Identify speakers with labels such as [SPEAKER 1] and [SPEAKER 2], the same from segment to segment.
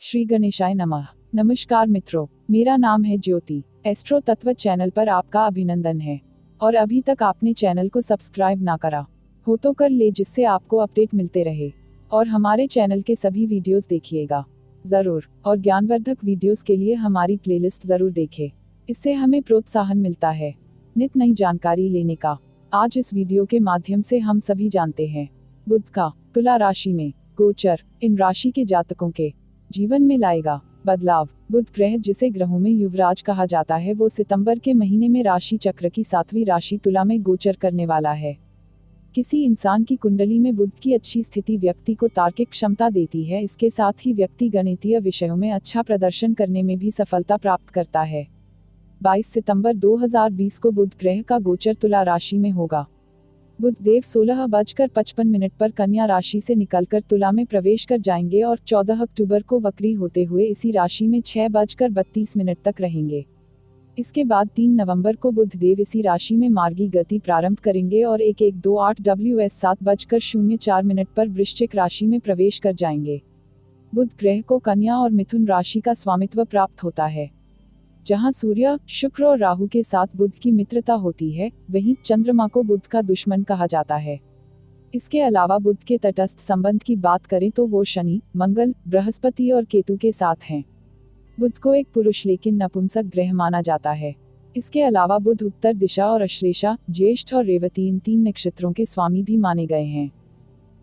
[SPEAKER 1] श्री गणेशाय नमः। नमस्कार मित्रों, मेरा नाम है ज्योति। एस्ट्रो तत्व चैनल पर आपका अभिनंदन है। और अभी तक आपने चैनल को सब्सक्राइब ना करा हो तो कर ले, जिससे आपको अपडेट मिलते रहे। और हमारे चैनल के सभी वीडियोस देखिएगा जरूर, और ज्ञानवर्धक वीडियोस के लिए हमारी प्लेलिस्ट जरूर देखें। इससे हमें प्रोत्साहन मिलता है नित नई जानकारी लेने का। आज इस वीडियो के माध्यम से हम सभी जानते हैं बुध का तुला राशि में गोचर इन राशि के जातकों के जीवन में लाएगा बदलाव। बुध ग्रह, जिसे ग्रहों में युवराज कहा जाता है, वो सितंबर के महीने में राशि चक्र की 7वीं राशि तुला में गोचर करने वाला है। किसी इंसान की कुंडली में बुध की अच्छी स्थिति व्यक्ति को तार्किक क्षमता देती है। इसके साथ ही व्यक्ति गणितीय विषयों में अच्छा प्रदर्शन करने में भी सफलता प्राप्त करता है। 22 सितंबर 2020 को बुध ग्रह का गोचर तुला राशि में होगा। बुध देव 16:55 पर कन्या राशि से निकलकर तुला में प्रवेश कर जाएंगे और 14 अक्टूबर को वक्री होते हुए इसी राशि में 6:32 तक रहेंगे। इसके बाद 3 नवंबर को बुध देव इसी राशि में मार्गी गति प्रारंभ करेंगे और 1128 WS 7:04 पर वृश्चिक राशि में प्रवेश कर जाएंगे। बुध ग्रह को कन्या और मिथुन राशि का स्वामित्व प्राप्त होता है, जहां सूर्य, शुक्र और राहु के साथ बुध की मित्रता होती है, वहीं चंद्रमा को बुध का दुश्मन कहा जाता है। इसके अलावा बुध के तटस्थ संबंध की बात करें तो वो शनि, मंगल, बृहस्पति और केतु के साथ हैं। बुध को एक पुरुष लेकिन नपुंसक ग्रह माना जाता है। इसके अलावा बुध उत्तर दिशा और अश्लेषा, ज्येष्ठ और रेवती इन 3 नक्षत्रों के स्वामी भी माने गए हैं।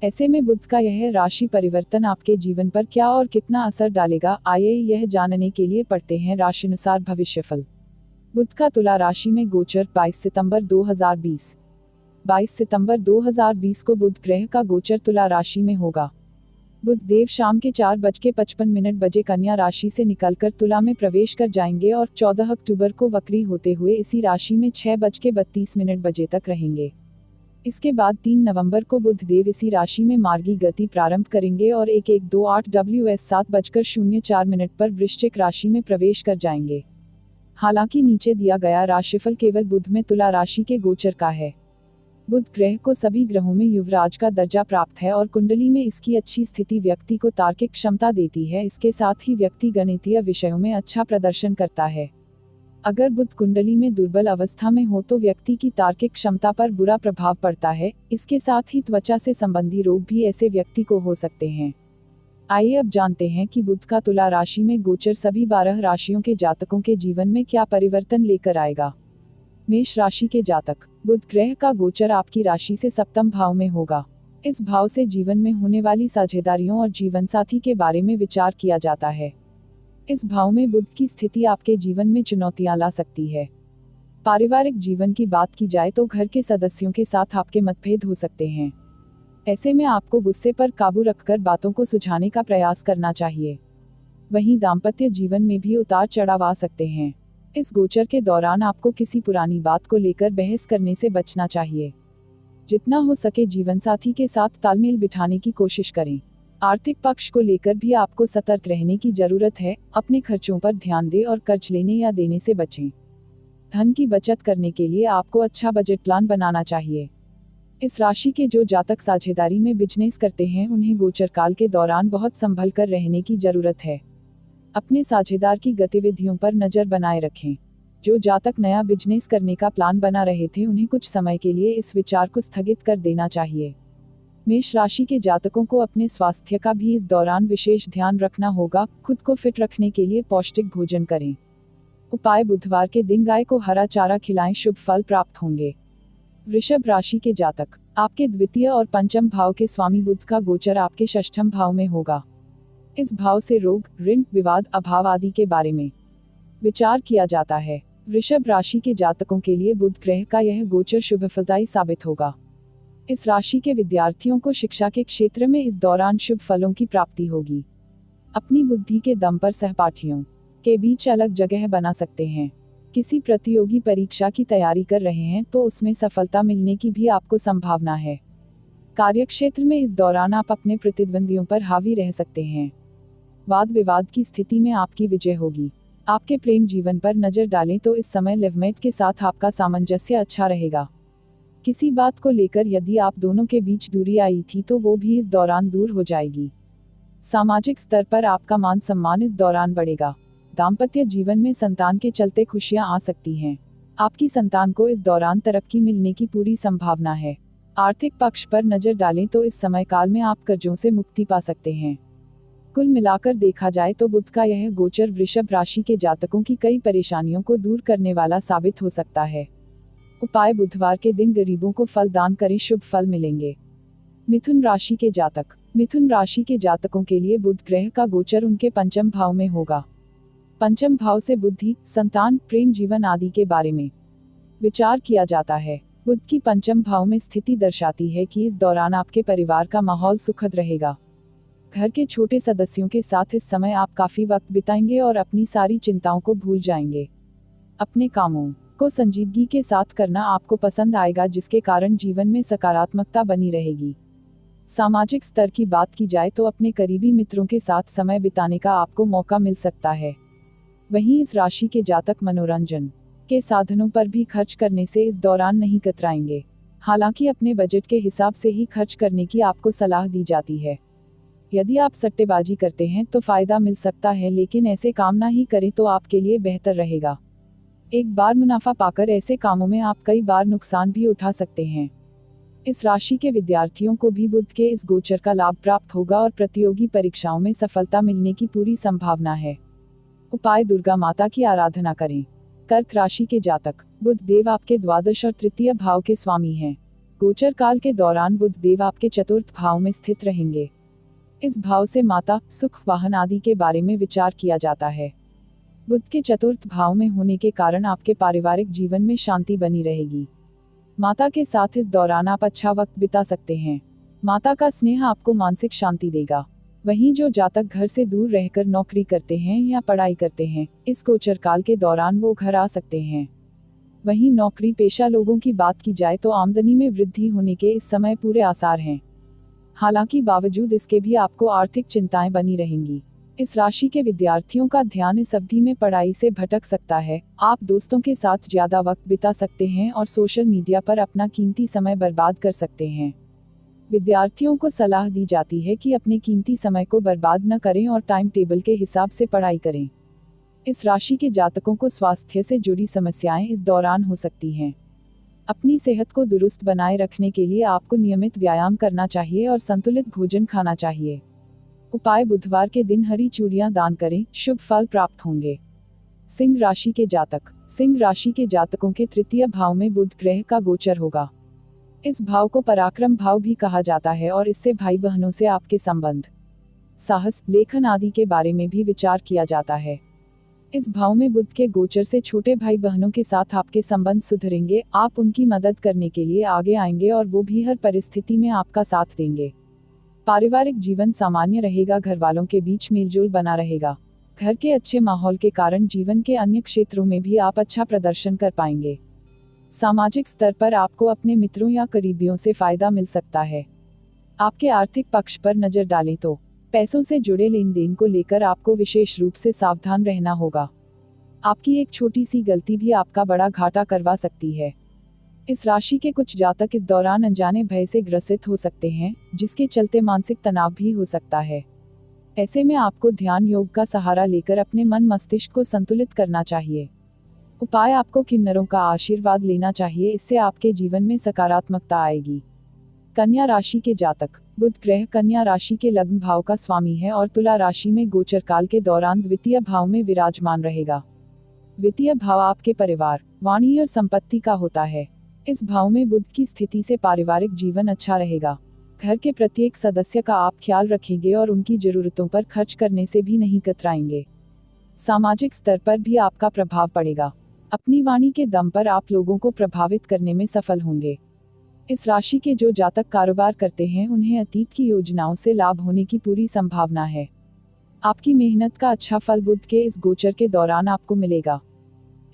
[SPEAKER 1] ऐसे में बुध का यह राशि परिवर्तन आपके जीवन पर क्या और कितना असर डालेगा, आइए यह जानने के लिए पढ़ते हैं राशिनुसार भविष्यफल। बुध का तुला राशि में गोचर 22 सितंबर 2020। 22 सितंबर 2020 को बुध ग्रह का गोचर तुला राशि में होगा। बुध देव शाम के 4:55 बजे कन्या राशि से निकलकर तुला में प्रवेश कर जाएंगे और 14 अक्टूबर को वक्री होते हुए इसी राशि में 6:32 बजे तक रहेंगे। इसके बाद 3 नवंबर को बुध देव इसी राशि में मार्गी गति प्रारंभ करेंगे और 1128 WS 7:04 पर वृश्चिक राशि में प्रवेश कर जाएंगे। हालांकि नीचे दिया गया राशिफल केवल बुध में तुला राशि के गोचर का है। बुध ग्रह को सभी ग्रहों में युवराज का दर्जा प्राप्त है और कुंडली में इसकी अच्छी स्थिति व्यक्ति को तार्किक क्षमता देती है। इसके साथ ही व्यक्ति गणितीय विषयों में अच्छा प्रदर्शन करता है। अगर बुध कुंडली में दुर्बल अवस्था में हो तो व्यक्ति की तार्किक क्षमता पर बुरा प्रभाव पड़ता है। इसके साथ ही त्वचा से संबंधी रोग भी ऐसे व्यक्ति को हो सकते हैं। आइए अब जानते हैं कि बुध का तुला राशि में गोचर सभी 12 राशियों के जातकों के जीवन में क्या परिवर्तन लेकर आएगा। मेष राशि के जातक, बुध ग्रह का गोचर आपकी राशि से सप्तम भाव में होगा। इस भाव से जीवन में होने वाली साझेदारियों और जीवनसाथी के बारे में विचार किया जाता है। इस भाव में बुध की स्थिति आपके जीवन में चुनौतियां ला सकती है। पारिवारिक जीवन की बात की जाए तो घर के सदस्यों के साथ आपके मतभेद हो सकते हैं। ऐसे में आपको गुस्से पर काबू रखकर बातों को सुलझाने का प्रयास करना चाहिए। वहीं दाम्पत्य जीवन में भी उतार चढ़ाव आ सकते हैं। इस गोचर के दौरान आपको किसी पुरानी बात को लेकर बहस करने से बचना चाहिए। जितना हो सके जीवनसाथी के साथ तालमेल बिठाने की कोशिश करें। आर्थिक पक्ष को लेकर भी आपको सतर्क रहने की जरूरत है। अपने खर्चों पर ध्यान दें और कर्ज लेने या देने से बचें। धन की बचत करने के लिए आपको अच्छा बजट प्लान बनाना चाहिए। इस राशि के जो जातक साझेदारी में बिजनेस करते हैं, उन्हें गोचर काल के दौरान बहुत संभल कर रहने की जरूरत है। अपने साझेदार की गतिविधियों पर नजर बनाए रखें। जो जातक नया बिजनेस करने का प्लान बना रहे थे, उन्हें कुछ समय के लिए इस विचार को स्थगित कर देना चाहिए। मेष राशि के जातकों को अपने स्वास्थ्य का भी इस दौरान विशेष ध्यान रखना होगा। खुद को फिट रखने के लिए पौष्टिक भोजन करें। उपाय, बुधवार के दिन गाय को हरा चारा खिलाएं, शुभ फल प्राप्त होंगे। वृषभ राशि के जातक, आपके द्वितीय और पंचम भाव के स्वामी बुध का गोचर आपके षष्ठम भाव में होगा। इस भाव से रोग, ऋण, विवाद, अभाव आदि के बारे में विचार किया जाता है। वृषभ राशि के जातकों के लिए बुध ग्रह का यह गोचर शुभ फलदायी साबित होगा। इस राशि के विद्यार्थियों को शिक्षा के क्षेत्र में इस दौरान शुभ फलों की प्राप्ति होगी। अपनी बुद्धि के दम पर सहपाठियों के बीच अलग जगह बना सकते हैं। किसी प्रतियोगी परीक्षा की तैयारी कर रहे हैं तो उसमें सफलता मिलने की भी आपको संभावना है। कार्यक्षेत्र में इस दौरान आप अपने प्रतिद्वंदियों पर हावी रह सकते हैं। वाद विवाद की स्थिति में आपकी विजय होगी। आपके प्रेम जीवन पर नजर डालें तो इस समय लिवमेट के साथ आपका सामंजस्य अच्छा रहेगा। किसी बात को लेकर यदि आप दोनों के बीच दूरी आई थी तो वो भी इस दौरान दूर हो जाएगी। सामाजिक स्तर पर आपका मान सम्मान इस दौरान बढ़ेगा। दाम्पत्य जीवन में संतान के चलते खुशियां आ सकती हैं। आपकी संतान को इस दौरान तरक्की मिलने की पूरी संभावना है। आर्थिक पक्ष पर नजर डालें तो इस समय काल में आप कर्जों से मुक्ति पा सकते हैं। कुल मिलाकर देखा जाए तो बुध का यह गोचर वृषभ राशि के जातकों की कई परेशानियों को दूर करने वाला साबित हो सकता है। उपाय: बुधवार के दिन गरीबों को फल दान करें, शुभ फल मिलेंगे। मिथुन राशि के जातक। मिथुन राशि के जातकों के लिए बुध ग्रह का गोचर उनके पंचम भाव में होगा। पंचम भाव से बुद्धि, संतान, प्रेम जीवन आदि के बारे में विचार किया जाता है। बुध की पंचम भाव में स्थिति दर्शाती है कि इस दौरान आपके परिवार का माहौल सुखद रहेगा। घर के छोटे सदस्यों के साथ इस समय आप काफी वक्त बिताएंगे और अपनी सारी चिंताओं को भूल जाएंगे। अपने कामों को संजीदगी के साथ करना आपको पसंद आएगा, जिसके कारण जीवन में सकारात्मकता बनी रहेगी। सामाजिक स्तर की बात की जाए तो अपने करीबी मित्रों के साथ समय बिताने का आपको मौका मिल सकता है। वहीं इस राशि के जातक मनोरंजन के साधनों पर भी खर्च करने से इस दौरान नहीं कतराएंगे। हालांकि अपने बजट के हिसाब से ही खर्च करने की आपको सलाह दी जाती है। यदि आप सट्टेबाजी करते हैं तो फायदा मिल सकता है, लेकिन ऐसे काम ना ही करें तो आपके लिए बेहतर रहेगा। एक बार मुनाफा पाकर ऐसे कामों में आप कई बार नुकसान भी उठा सकते हैं। इस राशि के विद्यार्थियों को भी बुध के इस गोचर का लाभ प्राप्त होगा और प्रतियोगी परीक्षाओं में सफलता मिलने की पूरी संभावना है। उपाय: दुर्गा माता की आराधना करें। कर्क राशि के जातक। बुध देव आपके द्वादश और तृतीय भाव के स्वामी हैं। गोचर काल के दौरान बुध देव आपके चतुर्थ भाव में स्थित रहेंगे। इस भाव से माता, सुख, वाहन आदि के बारे में विचार किया जाता है। बुध के चतुर्थ भाव में होने के कारण आपके पारिवारिक जीवन में शांति बनी रहेगी। माता के साथ इस दौरान आप अच्छा वक्त बिता सकते हैं। माता का स्नेह आपको मानसिक शांति देगा। वहीं जो जातक घर से दूर रहकर नौकरी करते हैं या पढ़ाई करते हैं, इस गोचर काल के दौरान वो घर आ सकते हैं। वहीं नौकरी पेशा लोगों की बात की जाए तो आमदनी में वृद्धि होने के इस समय पूरे आसार हैं। हालांकि बावजूद इसके भी आपको आर्थिक चिंताएं बनी रहेंगी। इस राशि के विद्यार्थियों का ध्यान इस अवधि में पढ़ाई से भटक सकता है। आप दोस्तों के साथ ज्यादा वक्त बिता सकते हैं और सोशल मीडिया पर अपना कीमती समय बर्बाद कर सकते हैं। विद्यार्थियों को सलाह दी जाती है कि अपने कीमती समय को बर्बाद न करें और टाइम टेबल के हिसाब से पढ़ाई करें। इस राशि के जातकों को स्वास्थ्य से जुड़ी समस्याएं इस दौरान हो सकती हैं। अपनी सेहत को दुरुस्त बनाए रखने के लिए आपको नियमित व्यायाम करना चाहिए और संतुलित भोजन खाना चाहिए। उपाय: बुधवार के दिन हरी चूड़ियां दान करें, शुभ फल प्राप्त होंगे। सिंह राशि के जातक। सिंह राशि के जातकों के तृतीय भाव में बुध ग्रह का गोचर होगा। इस भाव को पराक्रम भाव भी कहा जाता है और इससे भाई बहनों से आपके संबंध, साहस, लेखन आदि के बारे में भी विचार किया जाता है। इस भाव में बुध के गोचर से छोटे भाई बहनों के साथ आपके संबंध सुधरेंगे। आप उनकी मदद करने के लिए आगे आएंगे और वो भी हर परिस्थिति में आपका साथ देंगे। पारिवारिक जीवन सामान्य रहेगा, घर वालों के बीच मेलजोल बना रहेगा। घर के अच्छे माहौल के कारण जीवन के अन्य क्षेत्रों में भी आप अच्छा प्रदर्शन कर पाएंगे। सामाजिक स्तर पर आपको अपने मित्रों या करीबियों से फायदा मिल सकता है। आपके आर्थिक पक्ष पर नजर डालें तो पैसों से जुड़े लेन देन को लेकर आपको विशेष रूप से सावधान रहना होगा। आपकी एक छोटी सी गलती भी आपका बड़ा घाटा करवा सकती है। इस राशि के कुछ जातक इस दौरान अनजाने भय से ग्रसित हो सकते हैं, जिसके चलते मानसिक तनाव भी हो सकता है। ऐसे में आपको ध्यान योग का सहारा लेकर अपने मन मस्तिष्क को संतुलित करना चाहिए। उपाय: आपको किन्नरों का आशीर्वाद लेना चाहिए, इससे आपके जीवन में सकारात्मकता आएगी। कन्या राशि के जातक। बुध ग्रह कन्या राशि के लग्न भाव का स्वामी है और तुला राशि में गोचर काल के दौरान द्वितीय भाव में विराजमान रहेगा। द्वितीय भाव आपके परिवार, वाणी और संपत्ति का होता है। इस भाव में बुध की स्थिति से पारिवारिक जीवन अच्छा रहेगा। घर के प्रत्येक सदस्य का आप ख्याल रखेंगे और उनकी जरूरतों पर खर्च करने से भी नहीं कतराएंगे। सामाजिक स्तर पर भी आपका प्रभाव पड़ेगा। अपनी वाणी के दम पर आप लोगों को प्रभावित करने में सफल होंगे। इस राशि के जो जातक कारोबार करते हैं, उन्हें अतीत की योजनाओं से लाभ होने की पूरी संभावना है। आपकी मेहनत का अच्छा फल बुध के इस गोचर के दौरान आपको मिलेगा।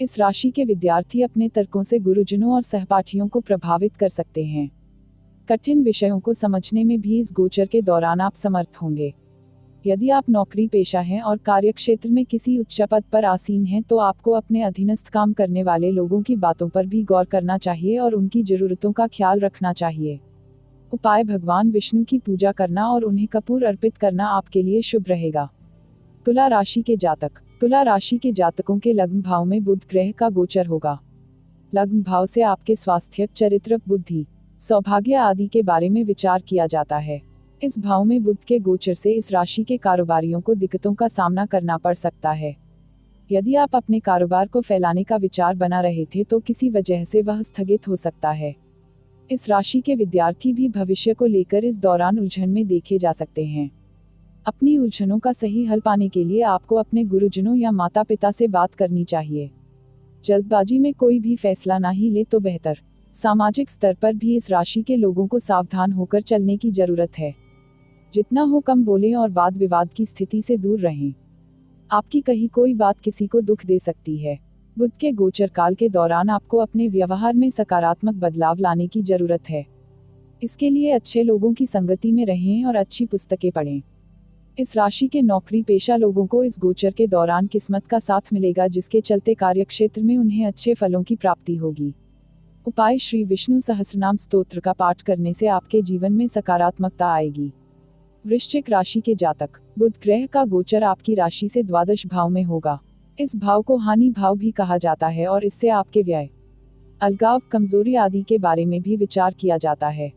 [SPEAKER 1] इस राशि के विद्यार्थी अपने तर्कों से गुरुजनों और सहपाठियों को प्रभावित कर सकते हैं। कठिन विषयों को समझने में भी इस गोचर के दौरान आप समर्थ होंगे। यदि आप नौकरी पेशा हैं और कार्यक्षेत्र में किसी उच्च पद पर आसीन हैं, तो आपको अपने अधीनस्थ काम करने वाले लोगों की बातों पर भी गौर करना चाहिए और उनकी जरूरतों का ख्याल रखना चाहिए। उपाय: भगवान विष्णु की पूजा करना और उन्हें कपूर अर्पित करना आपके लिए शुभ रहेगा। तुला राशि के जातक। तुला राशि के जातकों के लग्न भाव में बुध ग्रह का गोचर होगा। लग्न भाव से आपके स्वास्थ्य, चरित्र, बुद्धि, सौभाग्य आदि के बारे में विचार किया जाता है। इस भाव में बुध के गोचर से इस राशि के कारोबारियों को दिक्कतों का सामना करना पड़ सकता है। यदि आप अपने कारोबार को फैलाने का विचार बना रहे थे तो किसी वजह से वह स्थगित हो सकता है। इस राशि के विद्यार्थी भी भविष्य को लेकर इस दौरान उलझन में देखे जा सकते हैं। अपनी उलझनों का सही हल पाने के लिए आपको अपने गुरुजनों या माता पिता से बात करनी चाहिए। जल्दबाजी में कोई भी फैसला ना ही ले तो बेहतर। सामाजिक स्तर पर भी इस राशि के लोगों को सावधान होकर चलने की जरूरत है। जितना हो कम बोलें और वाद विवाद की स्थिति से दूर रहें। आपकी कही कोई बात किसी को दुख दे सकती है। बुध के गोचर काल के दौरान आपको अपने व्यवहार में सकारात्मक बदलाव लाने की जरूरत है। इसके लिए अच्छे लोगों की संगति में रहें और अच्छी पुस्तकें पढ़ें। इस राशि के नौकरी पेशा लोगों को इस गोचर के दौरान किस्मत का साथ मिलेगा, जिसके चलते कार्यक्षेत्र में उन्हें अच्छे फलों की प्राप्ति होगी। उपाय: श्री विष्णु सहस्रनाम स्तोत्र का पाठ करने से आपके जीवन में सकारात्मकता आएगी। वृश्चिक राशि के जातक। बुध ग्रह का गोचर आपकी राशि से द्वादश भाव में होगा। इस भाव को हानि भाव भी कहा जाता है और इससे आपके व्यय, अलगाव, कमजोरी आदि के बारे में भी विचार किया जाता है।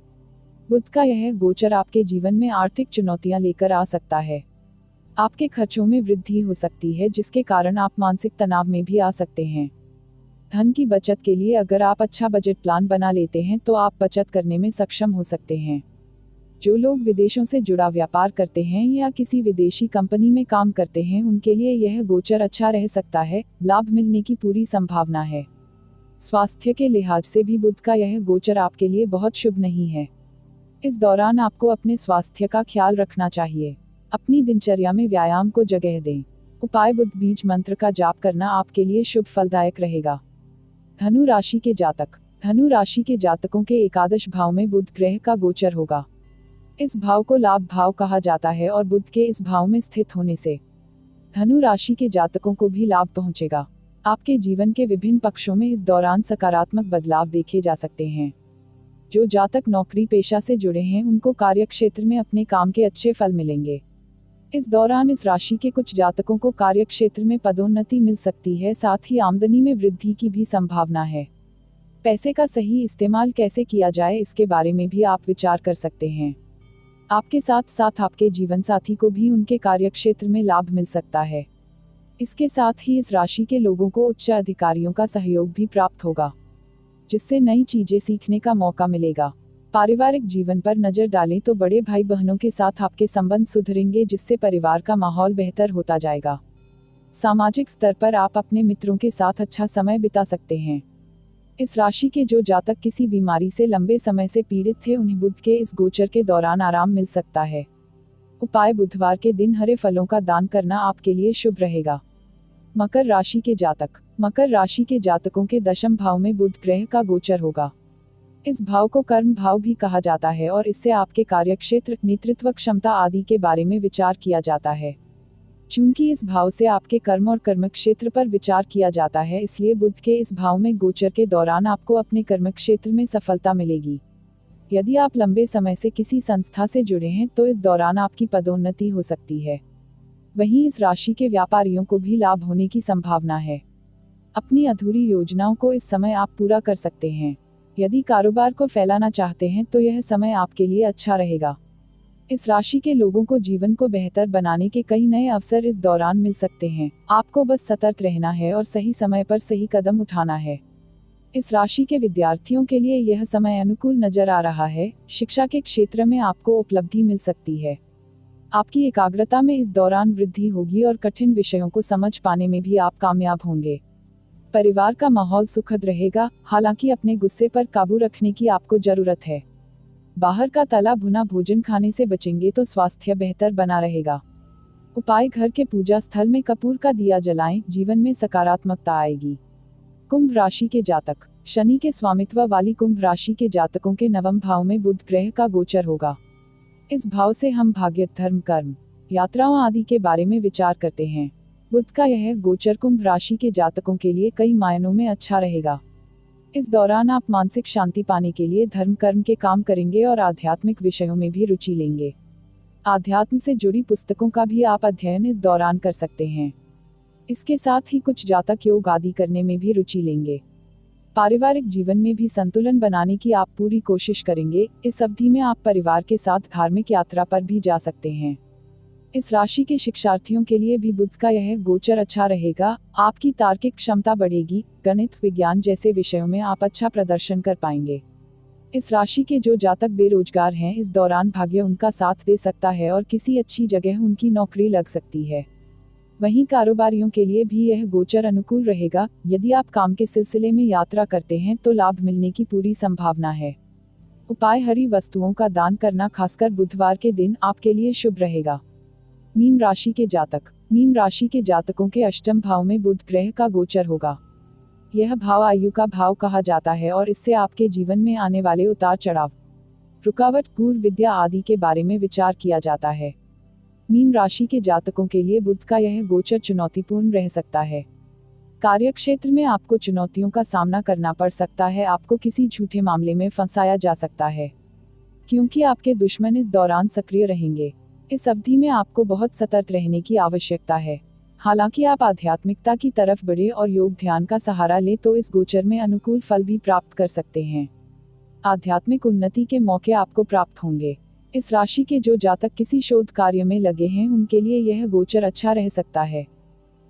[SPEAKER 1] बुध का यह गोचर आपके जीवन में आर्थिक चुनौतियां लेकर आ सकता है। आपके खर्चों में वृद्धि हो सकती है, जिसके कारण आप मानसिक तनाव में भी आ सकते हैं। धन की बचत के लिए अगर आप अच्छा बजट प्लान बना लेते हैं तो आप बचत करने में सक्षम हो सकते हैं। जो लोग विदेशों से जुड़ा व्यापार करते हैं या किसी विदेशी कंपनी में काम करते हैं, उनके लिए यह गोचर अच्छा रह सकता है। लाभ मिलने की पूरी संभावना है। स्वास्थ्य के लिहाज से भी बुध का यह गोचर आपके लिए बहुत शुभ नहीं है। इस दौरान आपको अपने स्वास्थ्य का ख्याल रखना चाहिए। अपनी दिनचर्या में व्यायाम को जगह दें। उपाय: बुध बीज मंत्र का जाप करना आपके लिए शुभ फलदायक रहेगा। धनु राशि के जातक। धनु राशि के जातकों के एकादश भाव में बुध ग्रह का गोचर होगा। इस भाव को लाभ भाव कहा जाता है और बुध के इस भाव में स्थित होने से धनु राशि के जातकों को भी लाभ पहुंचेगा। आपके जीवन के विभिन्न पक्षों में इस दौरान सकारात्मक बदलाव देखे जा सकते हैं। जो जातक नौकरी पेशा से जुड़े हैं, उनको कार्यक्षेत्र में अपने काम के अच्छे फल मिलेंगे। इस दौरान इस राशि के कुछ जातकों को कार्यक्षेत्र में पदोन्नति मिल सकती है, साथ ही आमदनी में वृद्धि की भी संभावना है। पैसे का सही इस्तेमाल कैसे किया जाए, इसके बारे में भी आप विचार कर सकते हैं। आपके साथ साथ आपके जीवन साथी को भी उनके कार्यक्षेत्र में लाभ मिल सकता है। इसके साथ ही इस राशि के लोगों को उच्च अधिकारियों का सहयोग भी प्राप्त होगा, जिससे नई चीजें सीखने का मौका मिलेगा। पारिवारिक जीवन पर नजर डालें तो बड़े भाई बहनों के साथ आपके संबंध सुधरेंगे, जिससे परिवार का माहौल बेहतर होता जाएगा। सामाजिक स्तर पर आप अपने मित्रों के साथ अच्छा समय बिता सकते हैं। इस राशि के जो जातक किसी बीमारी से लंबे समय से पीड़ित थे, उन्हें बुध के इस गोचर के दौरान आराम मिल सकता है। उपाय: बुधवार के दिन हरे फलों का दान करना आपके लिए शुभ रहेगा। मकर राशि के जातक। मकर राशि के जातकों के दशम भाव में बुध ग्रह का गोचर होगा। इस भाव को कर्म भाव भी कहा जाता है और इससे आपके कार्यक्षेत्र, नेतृत्व क्षमता आदि के बारे में विचार किया जाता है। चूंकि इस भाव से आपके कर्म और कर्म क्षेत्र पर विचार किया जाता है, इसलिए बुध के इस भाव में गोचर के दौरान आपको अपने कर्म क्षेत्र में सफलता मिलेगी। यदि आप लंबे समय से किसी संस्था से जुड़े हैं तो इस दौरान आपकी पदोन्नति हो सकती है। वहीं इस राशि के व्यापारियों को भी लाभ होने की संभावना है। अपनी अधूरी योजनाओं को इस समय आप पूरा कर सकते हैं। यदि कारोबार को फैलाना चाहते हैं तो यह समय आपके लिए अच्छा रहेगा। इस राशि के लोगों को जीवन को बेहतर बनाने के कई नए अवसर इस दौरान मिल सकते हैं। आपको बस सतर्क रहना है और सही समय पर सही कदम उठाना है। इस राशि के विद्यार्थियों के लिए यह समय अनुकूल नजर आ रहा है। शिक्षा के क्षेत्र में आपको उपलब्धि मिल सकती है। आपकी एकाग्रता में इस दौरान वृद्धि होगी और कठिन विषयों को समझ पाने में भी आप कामयाब होंगे। परिवार का माहौल सुखद रहेगा, हालांकि अपने गुस्से पर काबू रखने की आपको जरूरत है। बाहर का तला भुना भोजन खाने से बचेंगे तो स्वास्थ्य बेहतर बना रहेगा। उपाय: घर के पूजा स्थल में कपूर का दिया जलाएं, जीवन में सकारात्मकता आएगी। कुंभ राशि के जातक। शनि के स्वामित्व वाली कुंभ राशि के जातकों के नवम भाव में बुध ग्रह का गोचर होगा। इस भाव से हम भाग्य, धर्म, कर्म, यात्राओं आदि के बारे में विचार करते हैं। बुध का यह गोचर कुंभ राशि के जातकों के लिए कई मायनों में अच्छा रहेगा। इस दौरान आप मानसिक शांति पाने के लिए धर्म कर्म के काम करेंगे और आध्यात्मिक विषयों में भी रुचि लेंगे। आध्यात्म से जुड़ी पुस्तकों का भी आप अध्ययन इस दौरान कर सकते हैं। इसके साथ ही कुछ जातक योग आदि करने में भी रुचि लेंगे। पारिवारिक जीवन में भी संतुलन बनाने की आप पूरी कोशिश करेंगे। इस अवधि में आप परिवार के साथ धार्मिक यात्रा पर भी जा सकते हैं। इस राशि के शिक्षार्थियों के लिए भी बुध का यह गोचर अच्छा रहेगा। आपकी तार्किक क्षमता बढ़ेगी। गणित, विज्ञान जैसे विषयों में आप अच्छा प्रदर्शन कर पाएंगे। इस राशि के जो जातक बेरोजगार हैं, इस दौरान भाग्य उनका साथ दे सकता है और किसी अच्छी जगह उनकी नौकरी लग सकती है। वहीं कारोबारियों के लिए भी यह गोचर अनुकूल रहेगा। यदि आप काम के सिलसिले में यात्रा करते हैं तो लाभ मिलने की पूरी संभावना है। उपाय: हरी वस्तुओं का दान करना, खासकर बुधवार के दिन आपके लिए शुभ रहेगा। मीन राशि के जातक। मीन राशि के जातकों के अष्टम भाव में बुध ग्रह का गोचर होगा। यह भाव आयु का भाव कहा जाता है और इससे आपके जीवन में आने वाले उतार चढ़ाव, रुकावट, पूर्व विद्या आदि के बारे में विचार किया जाता है। मीन राशि के जातकों के लिए बुध का यह गोचर चुनौतीपूर्ण रह सकता है। कार्यक्षेत्र में आपको चुनौतियों का सामना करना पड़ सकता है। आपको किसी झूठे मामले में फंसाया जा सकता है, क्योंकि आपके दुश्मन इस दौरान सक्रिय रहेंगे। इस अवधि में आपको बहुत सतर्क रहने की आवश्यकता है। हालांकि आप आध्यात्मिकता की तरफ बढ़े और योग ध्यान का सहारा ले तो इस गोचर में अनुकूल फल भी प्राप्त कर सकते हैं। आध्यात्मिक उन्नति के मौके आपको प्राप्त होंगे। इस राशि के जो जातक किसी शोध कार्य में लगे हैं, उनके लिए यह गोचर अच्छा रह सकता है।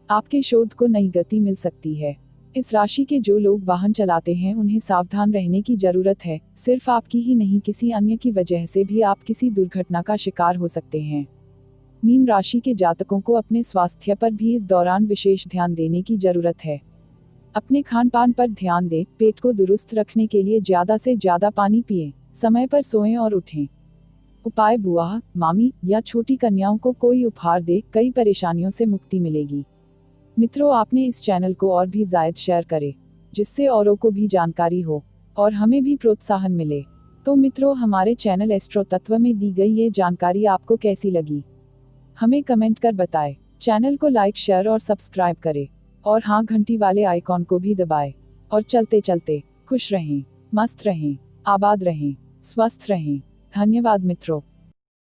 [SPEAKER 1] आपके शोध को नई गति मिल सकती है। इस राशि के जो लोग वाहन चलाते हैं, उन्हें सावधान रहने की जरूरत है। सिर्फ आपकी ही नहीं, किसी अन्य की वजह से भी आप किसी दुर्घटना का शिकार हो सकते हैं। मीन राशि के जातकों को अपने स्वास्थ्य पर भी इस दौरान विशेष ध्यान देने की जरूरत है। अपने खान पान पर ध्यान दें। पेट को दुरुस्त रखने के लिए ज्यादा से ज्यादा पानी पिएं। समय पर सोएं और उठें। उपाय: बुआ, मामी या छोटी कन्याओं को कोई उपहार दे, कई परेशानियों से मुक्ति मिलेगी। मित्रों, आपने इस चैनल को और भी ज़्यादा शेयर करें, जिससे औरों को भी जानकारी हो और हमें भी प्रोत्साहन मिले। तो मित्रों, हमारे चैनल एस्ट्रो तत्व में दी गई ये जानकारी आपको कैसी लगी, हमें कमेंट कर बताएं। चैनल को लाइक, शेयर और सब्सक्राइब करें और हाँ, घंटी वाले आइकॉन को भी दबाएं। और चलते चलते खुश रहें, मस्त रहें, आबाद रहें, स्वस्थ रहें। धन्यवाद मित्रों।